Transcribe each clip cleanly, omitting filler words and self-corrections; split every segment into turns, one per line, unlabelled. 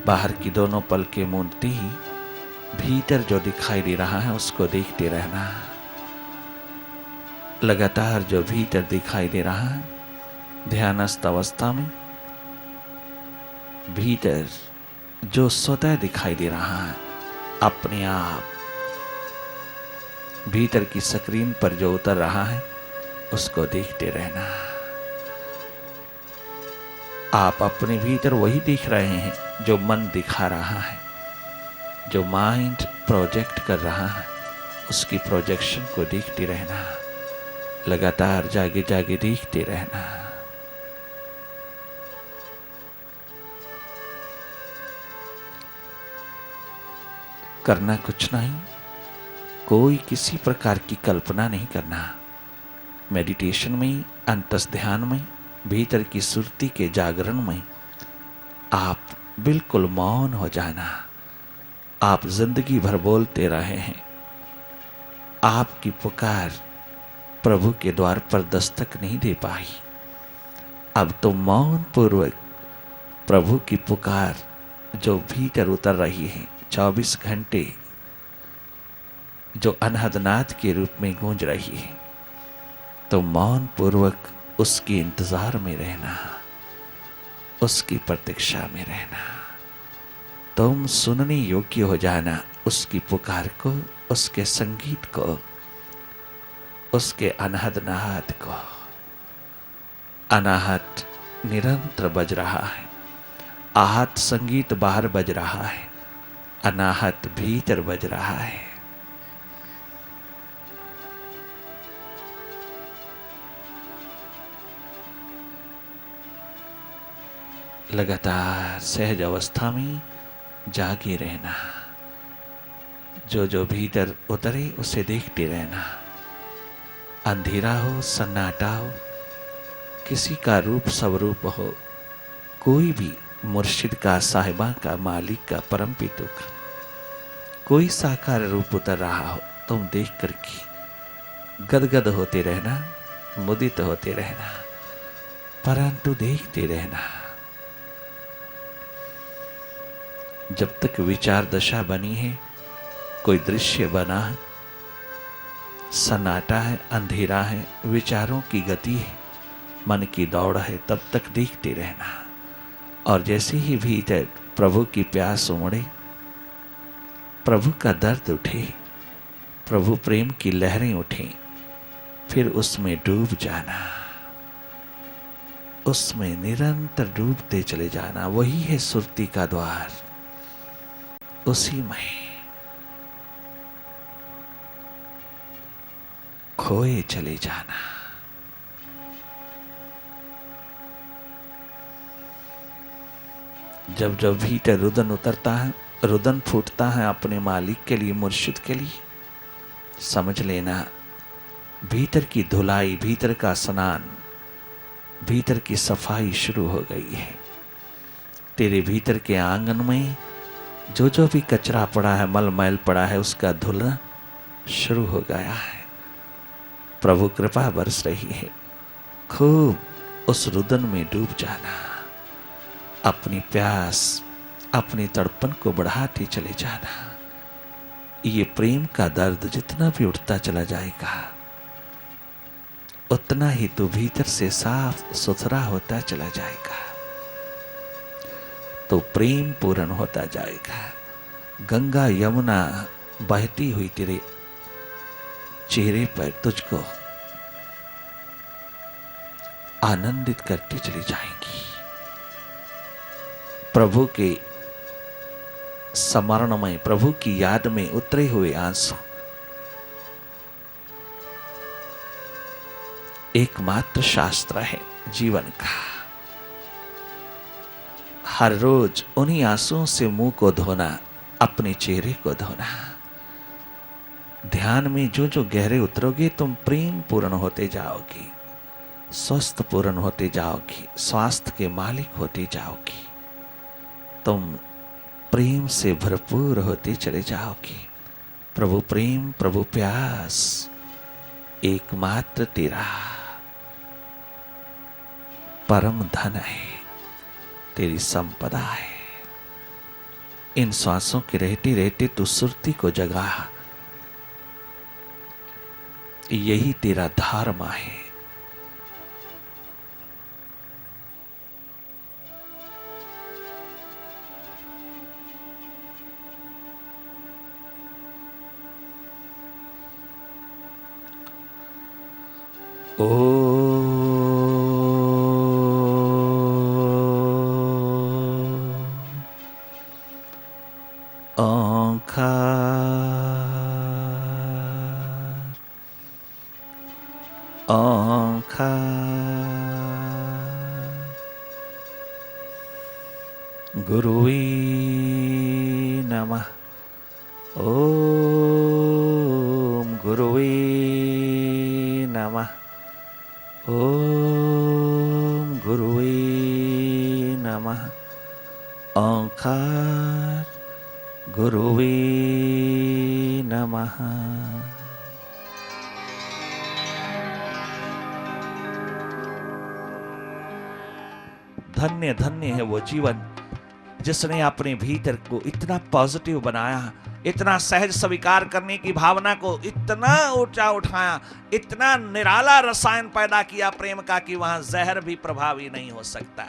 बाहर की दोनों पलकें मूंदते ही भीतर जो दिखाई दे रहा है उसको देखते रहना। लगातार जो भीतर दिखाई दे रहा है, ध्यानस्थ अवस्था में भीतर जो स्वतः दिखाई दे रहा है, अपने आप भीतर की स्क्रीन पर जो उतर रहा है उसको देखते रहना। आप अपने भीतर वही देख रहे हैं जो मन दिखा रहा है, जो माइंड प्रोजेक्ट कर रहा है, उसकी प्रोजेक्शन को देखते रहना। लगातार जागे जागे देखते रहना। करना कुछ नहीं, कोई किसी प्रकार की कल्पना नहीं करना। मेडिटेशन में, अंतस ध्यान में, भीतर की सुरती के जागरण में आप बिल्कुल मौन हो जाना। आप जिंदगी भर बोलते रहे हैं, आपकी पुकार प्रभु के द्वार पर दस्तक नहीं दे पाई। अब तो मौन पूर्वक प्रभु की पुकार जो भीतर उतर रही है, 24 घंटे जो अनहदनाद के रूप में गूंज रही है, तो मौन पूर्वक उसके इंतजार में रहना, उसकी प्रतीक्षा में रहना। तुम सुनने योग्य हो जाना उसकी पुकार को, उसके संगीत को, उसके अनहद नाद को। अनाहत निरंतर बज रहा है, आहत संगीत बाहर बज रहा है, अनाहत भीतर बज रहा है। लगातार सहज अवस्था में जागे रहना। जो जो भीतर उतरे उसे देखते रहना। अंधेरा हो, सन्नाटा हो, किसी का रूप स्वरूप हो, कोई भी मुर्शिद का, साहिबा का, मालिक का, परमपिता का कोई साकार रूप उतर रहा हो, तुम देख कर के गदगद होते रहना, मुदित होते रहना, परंतु देखते रहना। जब तक विचार दशा बनी है, कोई दृश्य बना है, सन्नाटा है, अंधेरा है, विचारों की गति है, मन की दौड़ है, तब तक देखते रहना। और जैसे ही भीतर प्रभु की प्यास उमड़े, प्रभु का दर्द उठे, प्रभु प्रेम की लहरें उठें, फिर उसमें डूब जाना, उसमें निरंतर डूबते चले जाना। वही है सुरती का द्वार, उसी में खोए चले जाना। जब जब भीतर रुदन उतरता है, रुदन फूटता है अपने मालिक के लिए, मुर्शिद के लिए, समझ लेना भीतर की धुलाई, भीतर का स्नान, भीतर की सफाई शुरू हो गई है। तेरे भीतर के आंगन में जो जो भी कचरा पड़ा है, मल मैल पड़ा है, उसका धुलना शुरू हो गया है। प्रभु कृपा बरस रही है। खूब उस रुदन में डूब जाना, अपनी प्यास, अपनी तड़पन को बढ़ाते चले जाना। ये प्रेम का दर्द जितना भी उठता चला जाएगा, उतना ही तो भीतर से साफ सुथरा होता चला जाएगा, तो प्रेम पूर्ण होता जाएगा। गंगा यमुना बहती हुई तेरे चेहरे पर तुझको आनंदित करती चली जाएंगी। प्रभु के स्मरण में, प्रभु की याद में उतरे हुए आंसू एकमात्र शास्त्र है जीवन का। हर रोज उन्हीं आंसुओं से मुंह को धोना, अपने चेहरे को धोना। ध्यान में जो जो गहरे उतरोगे, तुम प्रेम पूर्ण होते जाओगे, स्वस्थ पूर्ण होते जाओगे, स्वास्थ्य के मालिक होते जाओगे, तुम प्रेम से भरपूर होते चले जाओगे। प्रभु प्रेम, प्रभु प्यास एकमात्र तेरा परम धन है, तेरी संपदा है। इन श्वासों के रहते रहते तू सुरती को जगा। यही तेरा धर्म है। गुरुवे नमः। ओम गुरुवे नमः। ओम गुरुवे नमः। ओंकार गुरुवे नमः। धन्य धन्य है वो जीवन जिसने अपने भीतर को इतना पॉजिटिव बनाया, इतना सहज स्वीकार करने की भावना को इतना ऊंचा उठाया, इतना निराला रसायन पैदा किया प्रेम का कि वहां जहर भी प्रभावी नहीं हो सकता।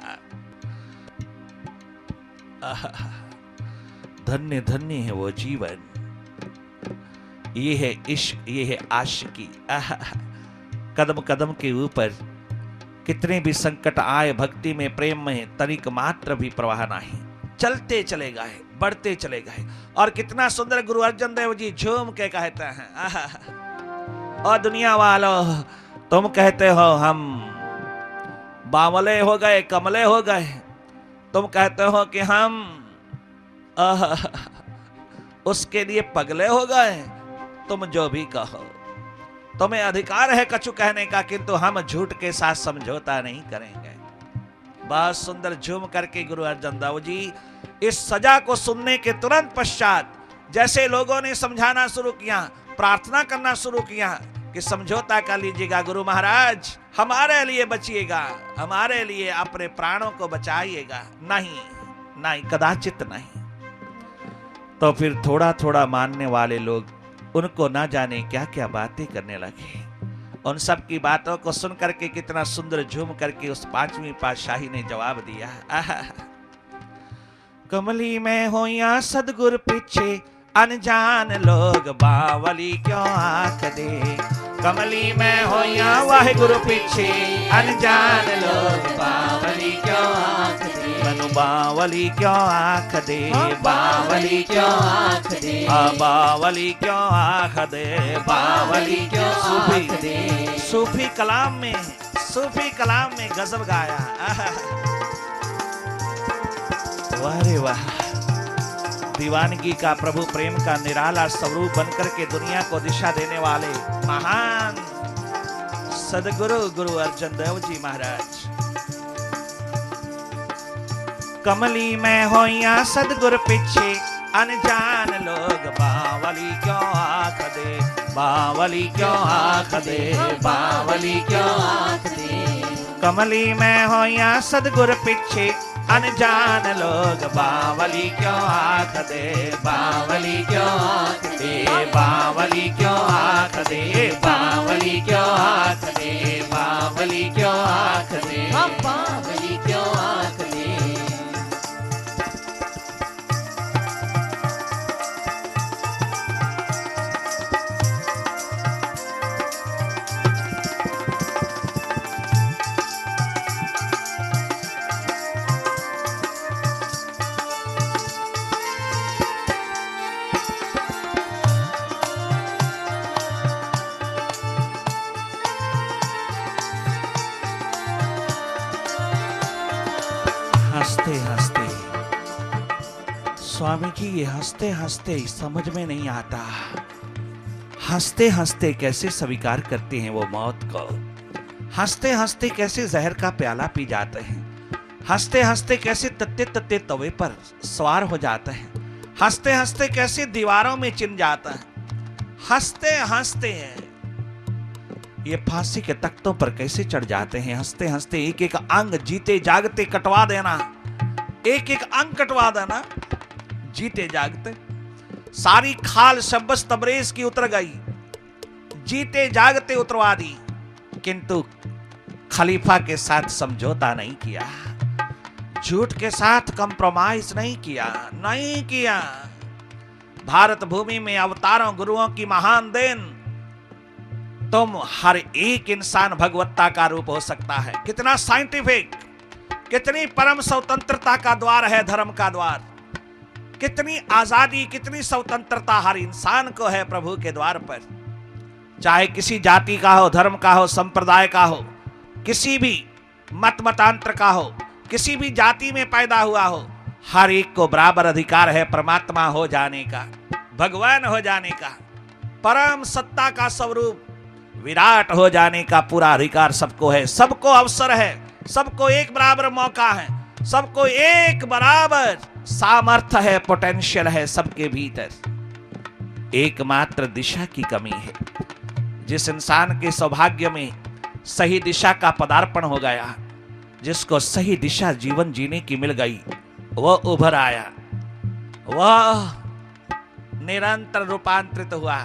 धन्य धन्य है वो जीवन। ये है इश्क, ये है आशिकी। कदम कदम के ऊपर कितने भी संकट आए, भक्ति में प्रेम में तनिक मात्र भी प्रवाह नहीं, चलते चले गए, बढ़ते चले गए। और कितना सुंदर गुरु अर्जन देव जी झूम के कहते हैं, और दुनिया वालों तुम कहते हो हम बावले हो गए, कमले हो गए, तुम कहते हो कि हम उसके लिए पगले हो गए। तुम जो भी कहो, तुम्हें अधिकार है कछु कहने का, किंतु हम झूठ के साथ समझौता नहीं करेंगे। बहुत सुंदर झूम करके गुरु अर्जन देव जी इस सजा को सुनने के तुरंत पश्चात जैसे लोगों ने समझाना शुरू किया, प्रार्थना करना शुरू किया कि समझौता कर लीजिएगा गुरु महाराज, हमारे लिए बचिएगा, हमारे लिए अपने प्राणों को बचाइएगा। नहीं नहीं, कदाचित नहीं। तो फिर थोड़ा थोड़ा मानने वाले लोग उनको ना जाने क्या क्या बातें करने लगे। उन सब की बातों को सुन करके कितना सुंदर झूम करके उस पांचवी पातशाही ने जवाब दिया। कमली में हो या सदगुर पीछे अनजान लोग बावली क्यों आंख दे। कमली में हो या वाहिगुरु पीछे अनजान लोग बावली क्यों आंख दे। मनु बावली क्यों आंख दे, बावली क्यों आंख दे, बावली क्यों आंख दे, बावली क्यों आंख दे। सूफी कलाम में गजब गाया। वाह रे वाह, दीवानगी का प्रभु प्रेम का निराला स्वरूप बनकर के दुनिया को दिशा देने वाले महान सदगुरु गुरु अर्जन देव जी महाराज। कमली में हो या सदगुरु पीछे अनजान लोग बावली क्यों आंख दे, बावली क्यों आंख दे, बावली क्यों आंख दे। कमली में हो या सदगुरु पीछे अनजान लोग बावली क्यों आंख दे, बावली क्यों आंख दे, बावली क्यों आंख दे, बावली क्यों आंख दे, बावली क्यों आंख दे, बावली क्यों आंख दे। हंसते हंसते स्वामी जी, ये हंसते हंसते समझ में नहीं आता, हंसते हंसते कैसे स्वीकार करते हैं वो मौत को, हंसते हंसते कैसे जहर का प्याला पी जाते हैं, हंसते हंसते कैसे तत्ते तत्ते तवे पर सवार हो जाते हैं, हंसते हंसते कैसे दीवारों में चिन जाता है, हंसते हंसते ये फांसी के तख्तों पर कैसे चढ़ जाते हैं। हंसते हंसते एक एक अंग जीते जागते कटवा देना, एक एक अंग कटवा देना, जीते जागते सारी खाल शब्बस तबरेज की उतर गई, जीते जागते उतरवा दी, किंतु खलीफा के साथ समझौता नहीं किया, झूठ के साथ कंप्रोमाइज नहीं किया। भारत भूमि में अवतारों गुरुओं की महान देन, तुम हर एक इंसान भगवत्ता का रूप हो सकता है। कितना साइंटिफिक, कितनी परम स्वतंत्रता का द्वार है धर्म का द्वार, कितनी आजादी, कितनी स्वतंत्रता हर इंसान को है प्रभु के द्वार पर। चाहे किसी जाति का हो, धर्म का हो, संप्रदाय का हो, किसी भी मतांतर का हो, किसी भी जाति में पैदा हुआ हो, हर एक को बराबर अधिकार है परमात्मा हो जाने का, भगवान हो जाने का, परम सत्ता का स्वरूप विराट हो जाने का पूरा अधिकार सबको है। सबको अवसर है, सबको एक बराबर मौका है, सबको एक बराबर सामर्थ्य है, पोटेंशियल है सबके भीतर। एकमात्र दिशा की कमी है। जिस इंसान के सौभाग्य में सही दिशा का पदार्पण हो गया, जिसको सही दिशा जीवन जीने की मिल गई, वह उभर आया, वह निरंतर रूपांतरित हुआ,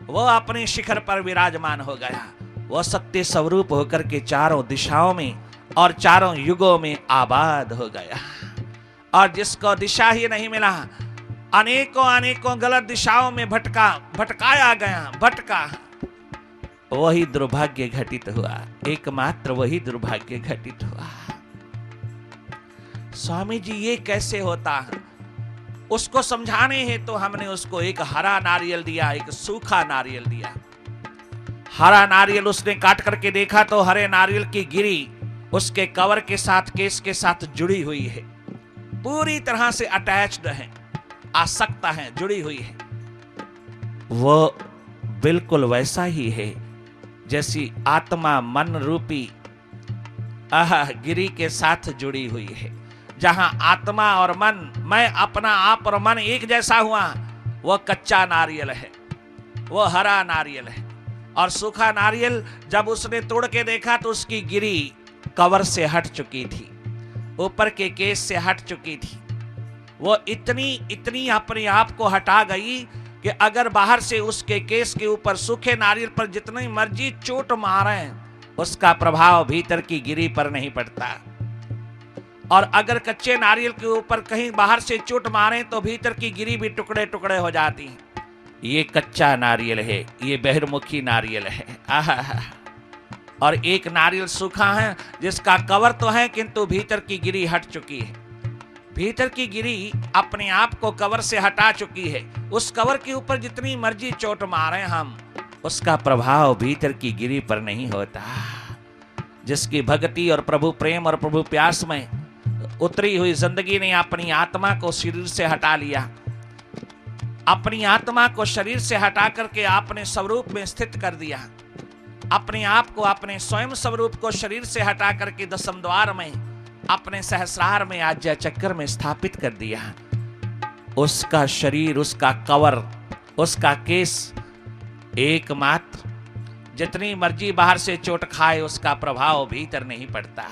वह अपने शिखर पर विराजमान हो गया, वह सत्य स्वरूप होकर के चारों दिशाओं में और चारों युगों में आबाद हो गया। और जिसको दिशा ही नहीं मिला, अनेकों गलत दिशाओं में भटकाया गया, वही दुर्भाग्य घटित हुआ, एकमात्र वही दुर्भाग्य घटित हुआ। स्वामी जी ये कैसे होता है, उसको समझाने हैं तो हमने उसको एक हरा नारियल दिया, एक सूखा नारियल दिया। हरा नारियल उसने काट करके देखा तो हरे नारियल की गिरी उसके कवर के साथ, केस के साथ जुड़ी हुई है, पूरी तरह से अटैच्ड है, आसक्त है, जुड़ी हुई है। वो बिल्कुल वैसा ही है जैसी आत्मा मन रूपी गिरी के साथ जुड़ी हुई है। जहां आत्मा और मन, मैं अपना आप और मन एक जैसा हुआ, वह कच्चा नारियल है, वह हरा नारियल है। और सूखा नारियल जब उसने तोड़ के देखा तो उसकी गिरी कवर से हट चुकी थी, ऊपर के केस से हट चुकी थी। वो इतनी अपने आप को हटा गई कि अगर बाहर से उसके केस के ऊपर सूखे नारियल पर जितनी मर्जी चोट मारे, उसका प्रभाव भीतर की गिरी पर नहीं पड़ता। और अगर कच्चे नारियल के ऊपर कहीं बाहर से चोट मारे तो भीतर की गिरी भी टुकड़े टुकड़े हो जाती है। ये कच्चा नारियल है, ये बहिर्मुखी नारियल है। और एक नारियल सूखा है जिसका कवर तो है किंतु भीतर की गिरी हट चुकी है। भीतर की गिरी अपने आप को कवर से हटा चुकी है। उस कवर के ऊपर जितनी मर्जी चोट मारे हम, उसका प्रभाव भीतर की गिरी पर नहीं होता। जिसकी भक्ति और प्रभु प्रेम और प्रभु प्यास में उतरी हुई जिंदगी ने अपनी आत्मा को शरीर से हटा लिया, अपनी आत्मा को शरीर से हटा करके आपने स्वरूप में स्थित कर दिया, अपने आप को, अपने स्वयं स्वरूप को शरीर से हटा करके दशम द्वार में, अपने सहस्रार में, आज्ञा चक्कर में स्थापित कर दिया। उसका शरीर, उसका कवर, उसका केस एकमात्र, जितनी मर्जी बाहर से चोट खाए उसका प्रभाव भीतर नहीं पड़ता।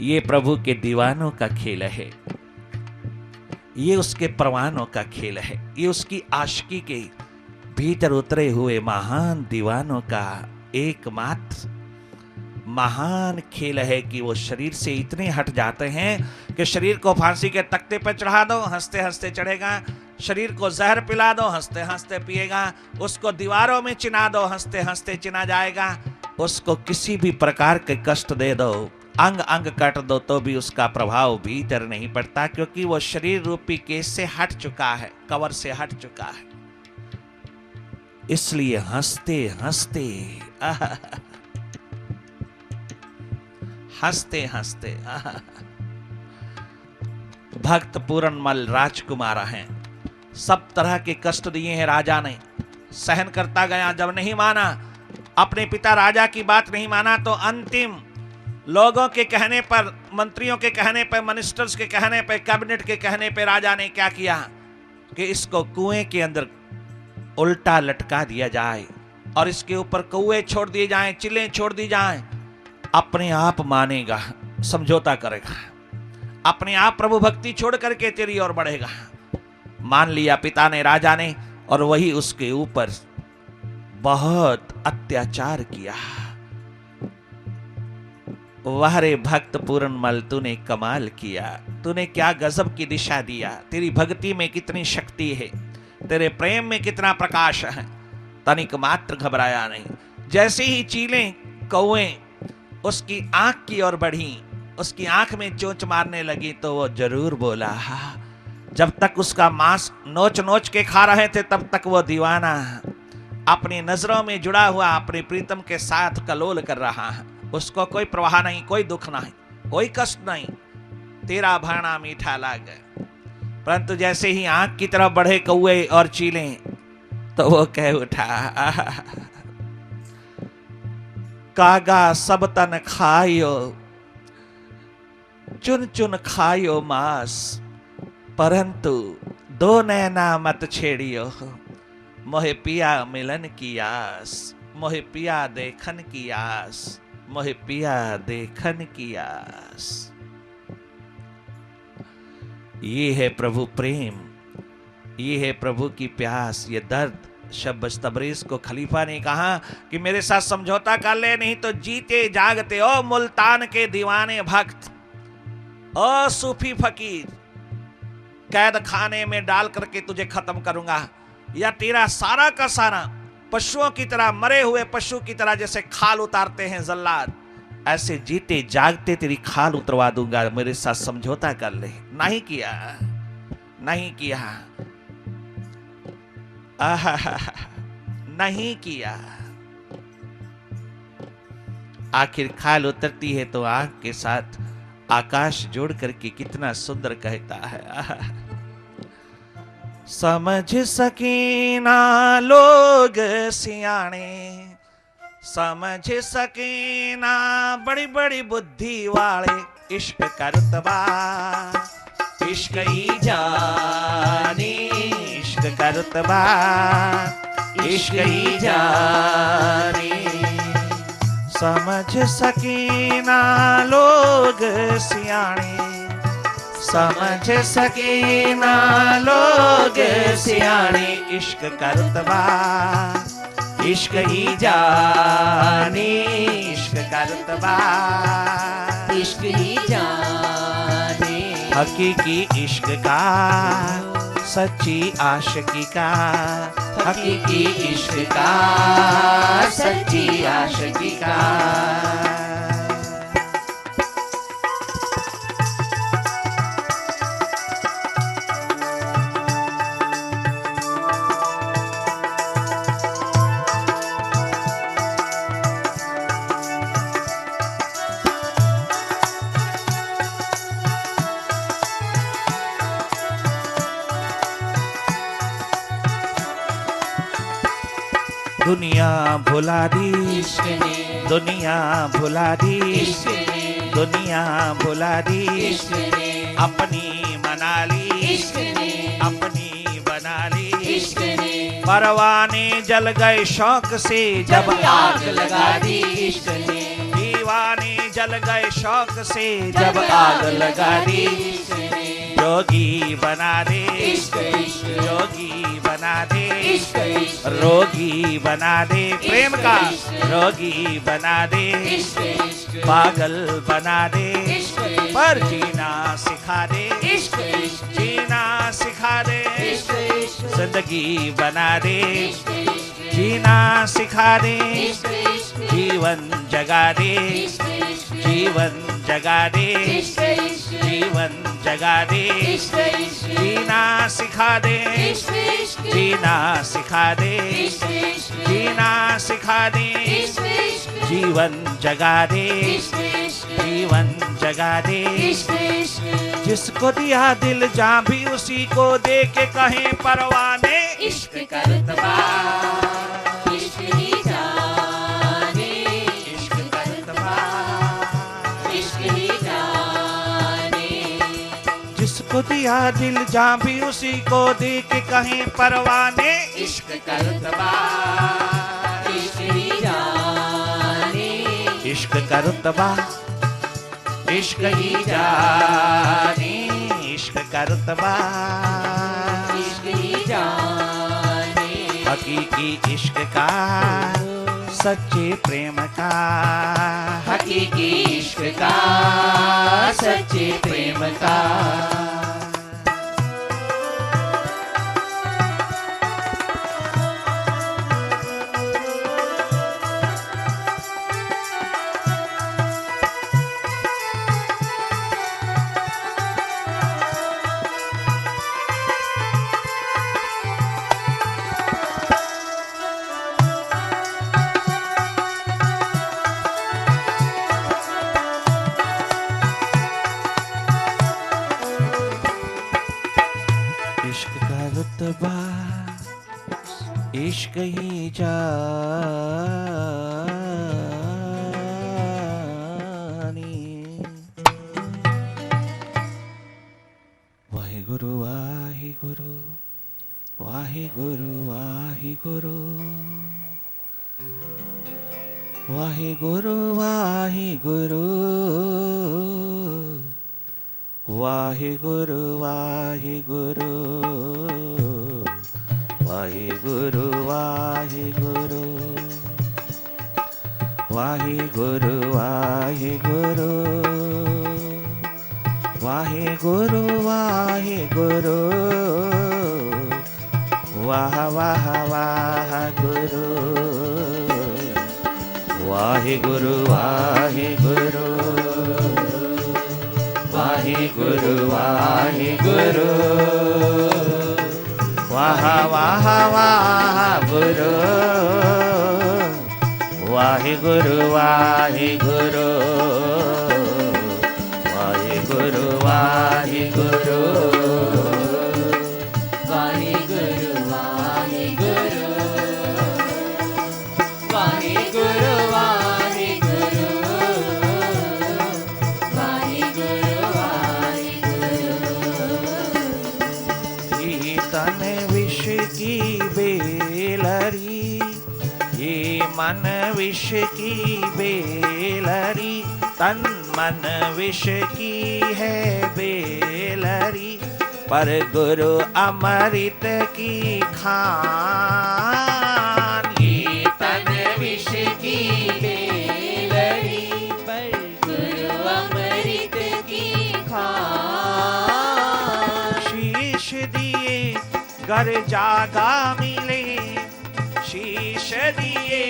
ये प्रभु के दीवानों का खेल है, ये उसके परवानों का खेल है, ये उसकी आशिकी के भीतर उतरे हुए महान दीवानों का एकमात्र महान खेल है कि वो शरीर से इतने हट जाते हैं कि शरीर को फांसी के तख्ते पर चढ़ा दो, हंसते हंसते चढ़ेगा, शरीर को जहर पिला दो, हंसते हंसते पिएगा, उसको दीवारों में चिना दो, हंसते हंसते चिना जाएगा, उसको किसी भी प्रकार के कष्ट दे दो, अंग अंग काट दो तो भी उसका प्रभाव भीतर नहीं पड़ता, क्योंकि वो शरीर रूपी केस से हट चुका है, कवर से हट चुका है। इसलिए हंसते हंसते हंसते हंसते भक्त पूरनमल राजकुमार हैं। सब तरह के कष्ट दिए हैं राजा ने, सहन करता गया। जब नहीं माना, अपने पिता राजा की बात नहीं माना, तो अंतिम लोगों के कहने पर, मंत्रियों के कहने पर, मिनिस्टर्स के कहने पर, कैबिनेट के कहने पर राजा ने क्या किया कि इसको कुएं के अंदर उल्टा लटका दिया जाए और इसके ऊपर कौए छोड़ दिए जाएं, चिल्लें छोड़ दी जाएं। अपने आप मानेगा, समझौता करेगा। अपने आप प्रभु भक्ति छोड़ करके तेरी ओर बढ़ेगा। मान लिया पिता ने, राजा ने, और वही उसके ऊपर बहुत अत्याचार किया। वाह रे भक्त पूरनमल, तूने कमाल किया, तूने क्या गजब की दिशा दिया। तेरी भक्ति में कितनी शक्ति है, तेरे प्रेम में कितना प्रकाश है। तनिक मात्र घबराया नहीं। जैसे ही चीलें कौए उसकी आंख की ओर बढ़ी, उसकी आंख में चोंच मारने लगी, तो वो जरूर बोला। जब तक उसका मांस नोच नोच के खा रहे थे तब तक वो दीवाना अपनी नजरों में जुड़ा हुआ अपने प्रीतम के साथ कलोल कर रहा है। उसको कोई प्रवाह नहीं, कोई दुख नहीं, कोई कष्ट नहीं। तेरा भाना मीठा लागे। परंतु जैसे ही आंख की तरफ बढ़े कौए और चीलें, तो वो कह उठा, कागा सब तन खायो, चुन चुन खायो मांस, परंतु दो नैना मत छेड़ियो। मोहे पिया मिलन की आस, मोहे पिया देखन की आस, मोहे पिया देखन की आस। ये है प्रभु प्रेम, ये है प्रभु की प्यास, ये दर्द। शब्बस तबरेज को खलीफा ने कहा कि मेरे साथ समझौता कर ले, नहीं तो जीते जागते ओ मुल्तान के दीवाने भक्त, ओ सूफी फकीर, कैद खाने में डाल करके तुझे खत्म करूंगा, या तेरा सारा का सारा पशुओं की तरह, मरे हुए पशु की तरह जैसे खाल उतारते हैं जल्लाद, ऐसे जीते जागते तेरी खाल उतरवा दूंगा। मेरे साथ समझौता कर ले। नहीं किया, नहीं किया, नहीं किया। आखिर खाल उतरती है तो आंख के साथ आकाश जोड़ करके कितना सुंदर कहता है। समझ सके ना लोग सियाने, समझ सके ना बड़ी बड़ी बुद्धि वाले, इश्क का रुतबा इश्क ही जाने, इश्क का रुतबा इश्क ही जाने। समझ सके ना लोग सियाने, समझ सके ना लोग सियाने, इश्क का रुतबा इश्क ही जाने, इश्क का रुतबा इश्क ही जाने। हकीकी इश्क का, सच्ची आशिकी का, हकीकी इश्क का, सच्ची आशिकी का। दुनिया भुला दी इश्क ने, दुनिया भुला दी इश्क ने, दुनिया भुला दी इश्क ने, अपनी मना ली इश्क ने, अपनी बना ली इश्क ने। परवाने जल गए शौक से जब आग लगा दी इश्क ने, दीवाने जल गए शौक से जब आग लगा दी इश्क ने। जोगी बना दे इश्क, जोगी बना दे इश्क, रोगी बना दे प्रेम का, रोगी बना दे इश्क, पागल बना दे इश्क, पर जीना सिखा दे इश्क, जीना सिखा दे इश्क, जिंदगी बना दे जीना सिखा दे, जीवन जगा दे, जीवन जगा दे, जीवन जगा दे, जीना सिखा दे, जीना सिखा दे, जीना सिखा दे, जीवन जगा दे, जीवन जगा दे। जिसको दिया दिल जहाँ भी उसी को दे के कहें परवाने, इश्क का रुतबा इश्क ही जाने, इश्क का रुतबा इश्क ही जाने। जिसको दिया दिल जहाँ भी उसी को दे के कहें परवाने, इश्क का रुतबा इश्क ही जाने, इश्क का रुतबा इश्क ही जाने, इश्क का रुतबा,
इश्क ही जाने,
हकीकी इश्क का, सच्चे प्रेम का,
हकीकी इश्क का, सच्चे प्रेम का।
इश्क का रुतबा, इश्क ही जाने। वाहे गुरु वाहे गुरु, वाहे गुरु वाहे गुरु, वाहे गुरु वाहे गुरु, वाहे गुरु वाहे गुरु, वाहे गुरु वाहे गुरु, वाहे गुरु वाहे गुरु, वाहे गुरु वाहे गुरु, वाह वाह वाह गुरु, वाहे गुरु वाहे गुरु, वाहे गुरु वाहे गुरु, वाह वाह वाह गुरु, वाहे गुरु वाहे गुरु, वाहे गुरु वाहे गुरु,
वाहे गुरु वाहे गुरु, वाहे गुरु वाहे गुरु, वाहे गुरु वाहे गुरु।
ये तन विष की बेलरी, ये मन विष की बेलरी, तन मन विष की है बेलरी, पर गुरु अमृत की खान। ये
तन विष की बेलरी, पर गुरु अमृत की खान।
शीश दिए घर जागा मिले, शीश दिए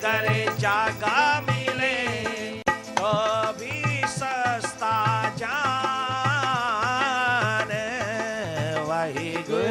घर जागा मिले, तो भी सस्ता जान। वाहे गुरु